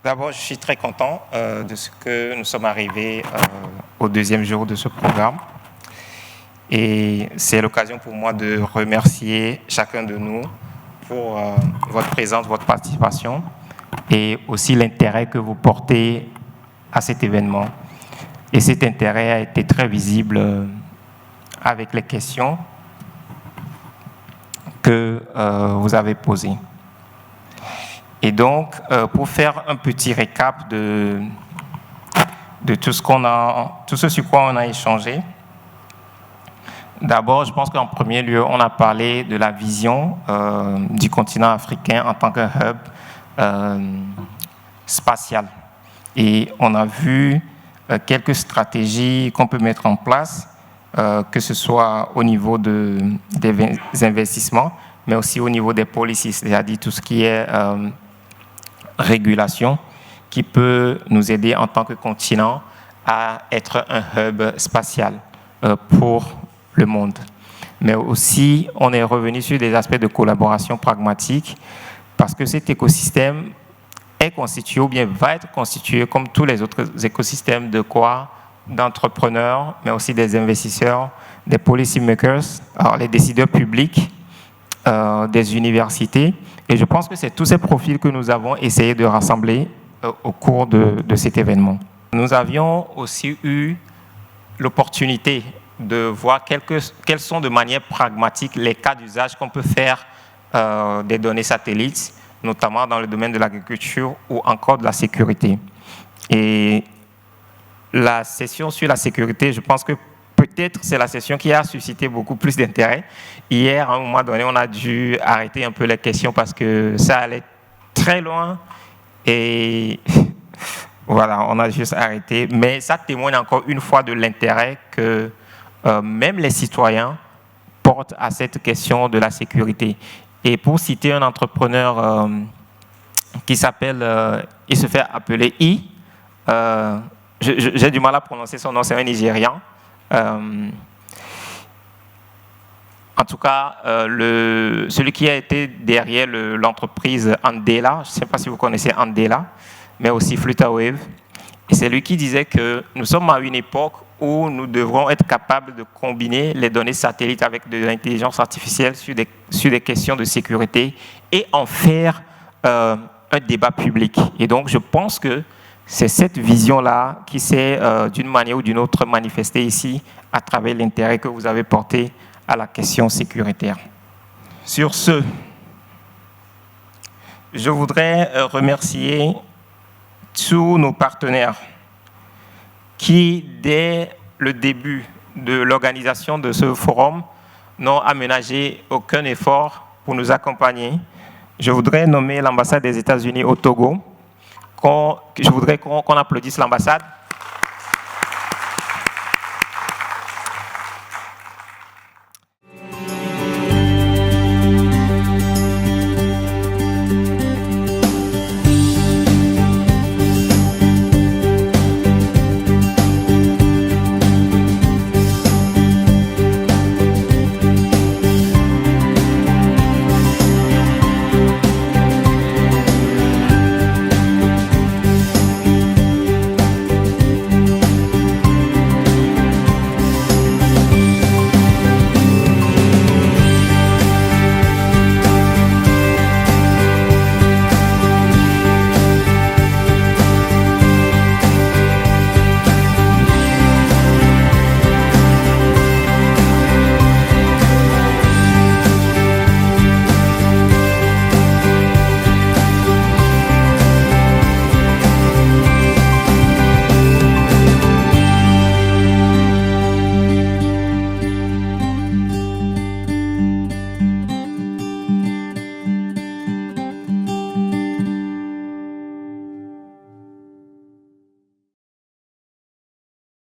D'abord, je suis très content de ce que nous sommes arrivés au deuxième jour de ce programme. Et c'est l'occasion pour moi de remercier chacun de nous pour votre présence, votre participation et aussi l'intérêt que vous portez à cet événement. Et cet intérêt a été très visible avec les questions que vous avez posées. Et donc, pour faire un petit récap de tout ce sur quoi on a échangé, d'abord, je pense qu'en premier lieu, on a parlé de la vision du continent africain en tant qu'un hub spatial. Et on a vu quelques stratégies qu'on peut mettre en place, que ce soit au niveau des investissements, mais aussi au niveau des policies, c'est-à-dire tout ce qui est régulation, qui peut nous aider en tant que continent à être un hub spatial pour le monde. Mais aussi, on est revenu sur des aspects de collaboration pragmatique, parce que cet écosystème est constitué, ou bien va être constitué, comme tous les autres écosystèmes, de quoi? D'entrepreneurs, mais aussi des investisseurs, des policy makers, alors les décideurs publics, des universités. Et je pense que c'est tous ces profils que nous avons essayé de rassembler au cours de cet événement. Nous avions aussi eu l'opportunité de voir quels sont de manière pragmatique les cas d'usage qu'on peut faire des données satellites, notamment dans le domaine de l'agriculture ou encore de la sécurité. Et la session sur la sécurité, je pense que peut-être c'est la session qui a suscité beaucoup plus d'intérêt. Hier, à un moment donné, on a dû arrêter un peu les questions parce que ça allait très loin et voilà, on a juste arrêté. Mais ça témoigne encore une fois de l'intérêt que même les citoyens portent à cette question de la sécurité. Et pour citer un entrepreneur qui s'appelle, il se fait appeler j'ai du mal à prononcer son nom, c'est un Nigérian. En tout cas, celui qui a été derrière l'entreprise Andela, je ne sais pas si vous connaissez Andela, mais aussi Flutterwave, et c'est lui qui disait que nous sommes à une époque où nous devrons être capables de combiner les données satellites avec de l'intelligence artificielle sur des questions de sécurité et en faire un débat public. Et donc, je pense que c'est cette vision-là qui s'est, d'une manière ou d'une autre, manifestée ici à travers l'intérêt que vous avez porté à la question sécuritaire. Sur ce, je voudrais remercier tous nos partenaires qui, dès le début de l'organisation de ce forum, n'ont aménagé aucun effort pour nous accompagner. Je voudrais nommer l'ambassade des États-Unis au Togo. Je voudrais qu'on applaudisse l'ambassade.